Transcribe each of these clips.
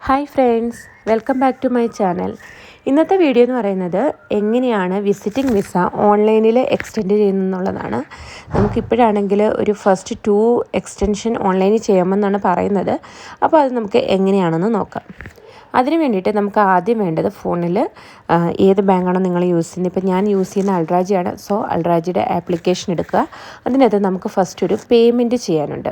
Hi friends, welcome back to my channel. ഇന്നത്തെ video എന്ന് പറയുന്നത് എങ്ങനെയാണ് വിസിറ്റിംഗ് വിസ ഓൺലൈനിൽ എക്സ്റ്റെൻഡ് ചെയ്യുന്നതെന്നുള്ളതാണ്. നമുക്കിപ്പോഴാണെങ്കിൽ ഒരു ഫസ്റ്റ് 2 എക്സ്റ്റൻഷൻ ഓൺലൈനിൽ ചെയ്യാമെന്നാണ് പറയുന്നത്. അപ്പോൾ അത് നമുക്ക് എങ്ങനെയാണെന്ന് നോക്കാം. അതിന് വേണ്ടിയിട്ട് നമുക്ക് ആദ്യം വേണ്ടത് ഫോണിൽ ഏത് ബാങ്കാണോ നിങ്ങൾ യൂസ് ചെയ്യുന്നത്. ഇപ്പോൾ ഞാൻ യൂസ് ചെയ്യുന്ന അൾട്രാജിയാണ്. സോ അൾട്രാജിയുടെ ആപ്ലിക്കേഷൻ എടുക്കുക. അതിനകത്ത് നമുക്ക് ഫസ്റ്റ് ഒരു പേയ്മെൻറ്റ് ചെയ്യാനുണ്ട്.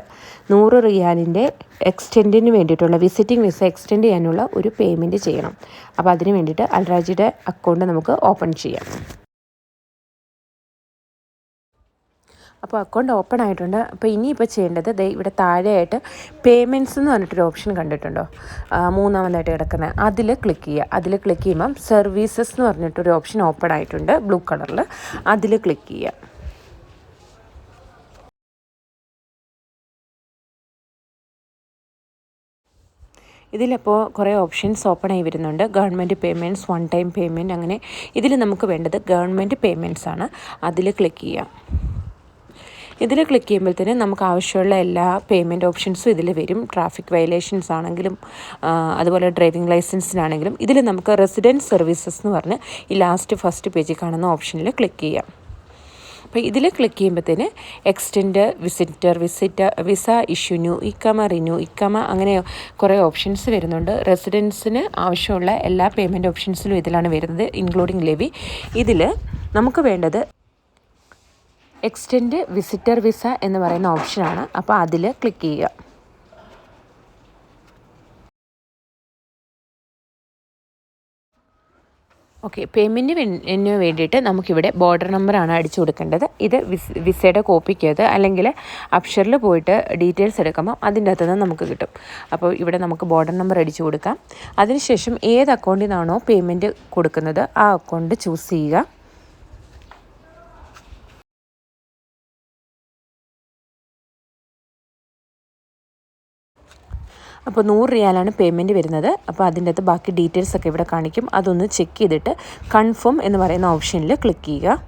100 റിയാലിൻ്റെ എക്സ്റ്റെൻഡിന് വേണ്ടിയിട്ടുള്ള വിസിറ്റിംഗ് വിസ എക്സ്റ്റെൻഡ് ചെയ്യാനുള്ള ഒരു പേയ്മെൻറ്റ് ചെയ്യണം. അപ്പോൾ അതിന് വേണ്ടിയിട്ട് അൾട്രാജിയുടെ അക്കൗണ്ട് നമുക്ക് ഓപ്പൺ ചെയ്യാം. അപ്പോൾ അക്കൗണ്ട് ഓപ്പൺ ആയിട്ടുണ്ട്. അപ്പോൾ ഇനിയിപ്പോൾ ചെയ്യേണ്ടത് ഇവിടെ താഴെയായിട്ട് പേയ്മെൻറ്റ്സ് എന്ന് പറഞ്ഞിട്ടൊരു ഓപ്ഷൻ കണ്ടിട്ടുണ്ടോ, മൂന്നാമതായിട്ട് കിടക്കുന്നത്, അതിൽ ക്ലിക്ക് ചെയ്യുക. അതിൽ ക്ലിക്ക് ചെയ്യുമ്പം സർവീസസ് എന്ന് പറഞ്ഞിട്ടൊരു ഓപ്ഷൻ ഓപ്പൺ ആയിട്ടുണ്ട് ബ്ലൂ കളറിൽ. അതിൽ ക്ലിക്ക് ചെയ്യുക. ഇതിലിപ്പോൾ കുറേ ഓപ്ഷൻസ് ഓപ്പൺ ആയി വരുന്നുണ്ട്. Government payments, one time payment, അങ്ങനെ. ഇതിൽ നമുക്ക് വേണ്ടത് ഗവൺമെൻറ് പേയ്മെൻറ്റ്സ് ആണ്. അതിൽ ക്ലിക്ക് ചെയ്യാം. ഇതിൽ ക്ലിക്ക് ചെയ്യുമ്പോഴത്തേന് നമുക്ക് ആവശ്യമുള്ള എല്ലാ പേയ്മെൻറ്റ് ഓപ്ഷൻസും ഇതിൽ വരും. ട്രാഫിക് വയലേഷൻസ് ആണെങ്കിലും അതുപോലെ ഡ്രൈവിംഗ് ലൈസൻസിനാണെങ്കിലും. ഇതിൽ നമുക്ക് റെസിഡൻസ് സർവീസസ് എന്ന് പറഞ്ഞ് ഈ ഫസ്റ്റ് പേജിൽ കാണുന്ന ഓപ്ഷനിൽ ക്ലിക്ക് ചെയ്യാം. അപ്പോൾ ഇതിൽ ക്ലിക്ക് ചെയ്യുമ്പോഴത്തേന് എക്സ്റ്റെൻഡ് വിസ ഇഷ്യൂ, ന്യൂ ഇക്കമ, റിന്യൂ ഇക്കമ, അങ്ങനെ കുറേ ഓപ്ഷൻസ് വരുന്നുണ്ട്. റെസിഡൻസിന് ആവശ്യമുള്ള എല്ലാ പേയ്മെൻറ്റ് ഓപ്ഷൻസിലും ഇതിലാണ് വരുന്നത്, ഇൻക്ലൂഡിങ് ലെവി. ഇതിൽ നമുക്ക് വേണ്ടത് എക്സ്റ്റെൻഡ് വിസിറ്റർ വിസ എന്ന് പറയുന്ന ഓപ്ഷനാണ്. അപ്പോൾ അതിൽ ക്ലിക്ക് ചെയ്യുക. ഓക്കെ, പേയ്മെൻറ്റിന് വേണ്ടിയിട്ട് നമുക്കിവിടെ ബോർഡർ നമ്പറാണ് അടിച്ചു കൊടുക്കേണ്ടത്. ഇത് വിസയുടെ കോപ്പിക്കത് അല്ലെങ്കിൽ അപ്ഷറിൽ പോയിട്ട് ഡീറ്റെയിൽസ് എടുക്കുമ്പോൾ അതിൻ്റെ അകത്ത് നിന്ന് നമുക്ക് കിട്ടും. അപ്പോൾ ഇവിടെ നമുക്ക് ബോർഡർ നമ്പർ അടിച്ചു കൊടുക്കാം. അതിനുശേഷം ഏത് അക്കൗണ്ടിൽ നിന്നാണോ പേയ്മെൻറ്റ് കൊടുക്കുന്നത് ആ അക്കൗണ്ട് ചൂസ് ചെയ്യുക. അപ്പോൾ 100 റിയാലാണ് പേയ്മെൻറ്റ് വരുന്നത്. അപ്പോൾ അതിൻ്റെ അകത്ത് ബാക്കി ഡീറ്റെയിൽസൊക്കെ ഇവിടെ കാണിക്കും. അതൊന്ന് ചെക്ക് ചെയ്തിട്ട് കൺഫേം എന്ന് പറയുന്ന ഓപ്ഷനിൽ ക്ലിക്ക് ചെയ്യുക.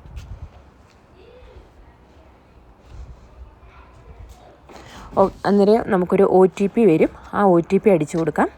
അന്നേരം നമുക്കൊരു OTP വരും. ആ OTP അടിച്ചു കൊടുക്കാം.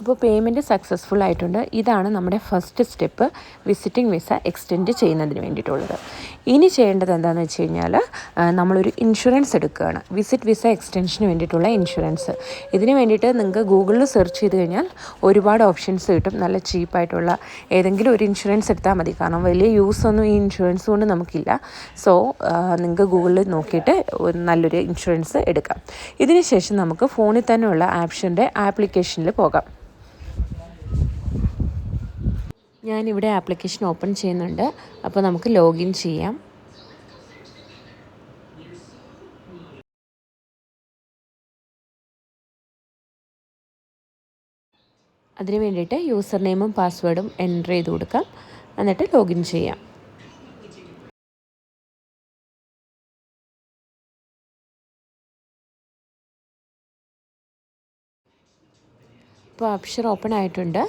അപ്പോൾ പേയ്മെൻറ്റ് സക്സസ്ഫുൾ ആയിട്ടുണ്ട്. ഇതാണ് നമ്മുടെ first step visiting visa extend ചെയ്യുന്നതിന് വേണ്ടിയിട്ടുള്ളത്. ഇനി ചെയ്യേണ്ടത് എന്താണെന്ന് വെച്ച് കഴിഞ്ഞാൽ നമ്മളൊരു ഇൻഷുറൻസ് എടുക്കുകയാണ്. വിസിറ്റ് വിസ എക്സ്റ്റൻഷന് വേണ്ടിയിട്ടുള്ള ഇൻഷുറൻസ്. ഇതിന് വേണ്ടിയിട്ട് നിങ്ങൾക്ക് ഗൂഗിളിൽ സെർച്ച് ചെയ്ത് കഴിഞ്ഞാൽ ഒരുപാട് ഓപ്ഷൻസ് കിട്ടും. നല്ല ചീപ്പായിട്ടുള്ള ഏതെങ്കിലും ഒരു ഇൻഷുറൻസ് എടുത്താൽ മതി. കാരണം വലിയ യൂസൊന്നും ഈ ഇൻഷുറൻസ് കൊണ്ട് നമുക്കില്ല. സോ നിങ്ങൾക്ക് ഗൂഗിളിൽ നോക്കിയിട്ട് നല്ലൊരു ഇൻഷുറൻസ് എടുക്കാം. ഇതിന് ശേഷം നമുക്ക് ഫോണിൽ തന്നെയുള്ള ആപ്ലിക്കേഷനിൽ പോകാം. ഞാനിവിടെ ആപ്ലിക്കേഷൻ ഓപ്പൺ ചെയ്യുന്നുണ്ട്. അപ്പോൾ നമുക്ക് ലോഗിൻ ചെയ്യാം. അതിന് വേണ്ടിയിട്ട് യൂസർ നെയിമും പാസ്വേഡും എൻ്റർ ചെയ്ത് കൊടുക്കാം. എന്നിട്ട് ലോഗിൻ ചെയ്യാം. ഇപ്പോൾ അപ്ഷർ ഓപ്പൺ ആയിട്ടുണ്ട്.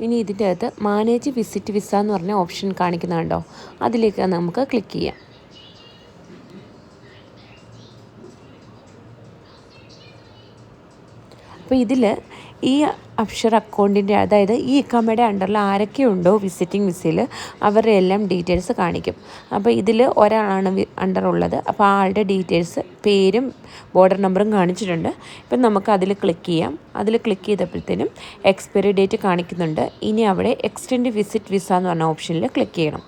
ഇനി ഇതിൻ്റെ അകത്ത് മാനേജ് വിസിറ്റ് വിസ എന്ന് പറഞ്ഞ ഓപ്ഷൻ കാണിക്കുന്നുണ്ടോ, അതിലേക്ക് നമുക്ക് ക്ലിക്ക് ചെയ്യാം. അപ്പോൾ ഇതിൽ ഈ അപ്ഷർ അക്കൗണ്ടിൻ്റെ, അതായത് ഈ ഇക്കാമയുടെ അണ്ടറിൽ ആരൊക്കെയുണ്ടോ വിസിറ്റിംഗ് വിസയിൽ അവരുടെ എല്ലാം ഡീറ്റെയിൽസ് കാണിക്കും. അപ്പോൾ ഇതിൽ ഒരാളാണ് അണ്ടറുള്ളത്. അപ്പോൾ ആ ആളുടെ ഡീറ്റെയിൽസ്, പേരും ബോർഡർ നമ്പറും കാണിച്ചിട്ടുണ്ട്. ഇപ്പം നമുക്ക് അതിൽ ക്ലിക്ക് ചെയ്യാം. അതിൽ ക്ലിക്ക് ചെയ്തപ്പോഴത്തേനും എക്സ്പയറി ഡേറ്റ് കാണിക്കുന്നുണ്ട്. ഇനി അവിടെ എക്സ്റ്റെൻഡ് വിസിറ്റ് വിസ എന്ന് പറഞ്ഞ ഓപ്ഷനിൽ ക്ലിക്ക് ചെയ്യണം.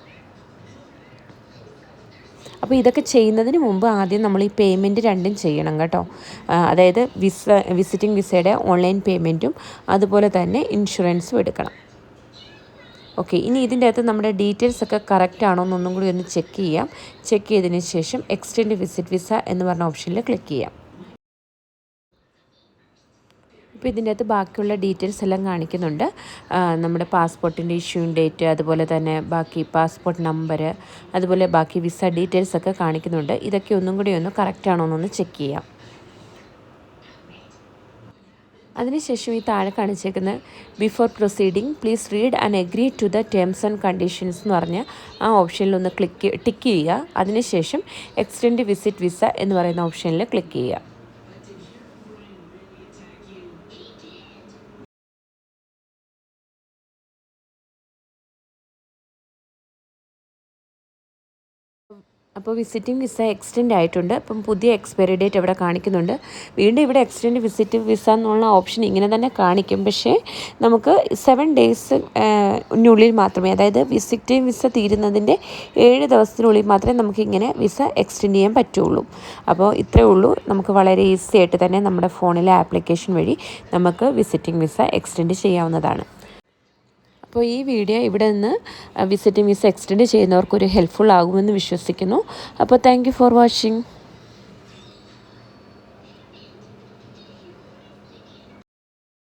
അപ്പോൾ ഇതൊക്കെ ചെയ്യുന്നതിന് മുമ്പ് ആദ്യം നമ്മൾ ഈ പേയ്മെൻറ്റ് രണ്ടും ചെയ്യണം കേട്ടോ. അതായത് വിസിറ്റിംഗ് വിസയുടെ ഓൺലൈൻ പേയ്മെൻറ്റും അതുപോലെ തന്നെ ഇൻഷുറൻസും എടുക്കണം. ഓക്കെ, ഇനി ഇതിൻ്റെ അകത്ത് നമ്മുടെ ഡീറ്റെയിൽസ് ഒക്കെ കറക്റ്റ് ആണോ എന്നൊന്നും കൂടി ഒന്ന് ചെക്ക് ചെയ്യാം. ചെക്ക് ചെയ്തതിന് ശേഷം എക്സ്റ്റെൻഡ് വിസിറ്റ് വിസ എന്ന് പറഞ്ഞ ഓപ്ഷനിൽ ക്ലിക്ക് ചെയ്യാം. ഇപ്പോൾ ഇതിൻ്റെ അകത്ത് ബാക്കിയുള്ള ഡീറ്റെയിൽസ് എല്ലാം കാണിക്കുന്നുണ്ട്. നമ്മുടെ പാസ്പോർട്ടിൻ്റെ ഇഷ്യൂയിങ് ഡേറ്റ്, അതുപോലെ തന്നെ ബാക്കി പാസ്പോർട്ട് നമ്പർ, അതുപോലെ ബാക്കി വിസ ഡീറ്റെയിൽസ് ഒക്കെ കാണിക്കുന്നുണ്ട്. ഇതൊക്കെ ഒന്നും കൂടി ഒന്ന് കറക്റ്റ് ആണോ എന്നൊന്ന് ചെക്ക് ചെയ്യാം. അതിനുശേഷം ഈ താഴെ കാണിച്ചേക്കുന്ന before proceeding please read and agree to the terms and conditions എന്ന് പറഞ്ഞ ആ ഓപ്ഷനിലൊന്ന് ടിക്ക് ചെയ്യുക. അതിനുശേഷം എക്സ്റ്റെൻഡ് വിസിറ്റ് വിസ എന്ന് പറയുന്ന ഓപ്ഷനിൽ ക്ലിക്ക് ചെയ്യുക. അപ്പോൾ വിസിറ്റിംഗ് വിസ എക്സ്റ്റെൻഡ് ആയിട്ടുണ്ട്. അപ്പം പുതിയ എക്സ്പയറി ഡേറ്റ് ഇവിടെ കാണിക്കുന്നുണ്ട്. വീണ്ടും ഇവിടെ എക്സ്റ്റെൻഡ് വിസിറ്റ് വിസ എന്നുള്ള ഓപ്ഷൻ ഇങ്ങനെ തന്നെ കാണിക്കും. പക്ഷേ നമുക്ക് 7 ഡേയ്സിനുള്ളിൽ മാത്രമേ, അതായത് വിസിറ്റിംഗ് വിസ തീരുന്നതിൻ്റെ 7 ദിവസത്തിനുള്ളിൽ മാത്രമേ നമുക്ക് ഇങ്ങനെ വിസ എക്സ്റ്റെൻഡ് ചെയ്യാൻ പറ്റുള്ളൂ. അപ്പോൾ ഇത്രയേ ഉള്ളൂ. നമുക്ക് വളരെ ഈസി ആയിട്ട് തന്നെ നമ്മുടെ ഫോണിലെ ആപ്ലിക്കേഷൻ വഴി നമുക്ക് വിസിറ്റിംഗ് വിസ എക്സ്റ്റെൻഡ് ചെയ്യാവുന്നതാണ്. അപ്പോൾ ഈ വീഡിയോ ഇവിടെ നിന്ന് വിസിറ്റിംഗ് വിസ എക്സ്റ്റെൻഡ് ചെയ്യുന്നവർക്കൊരു ഹെൽപ്ഫുൾ ആകുമെന്ന് വിശ്വസിക്കുന്നു. അപ്പോൾ താങ്ക് യു ഫോർ വാച്ചിങ്.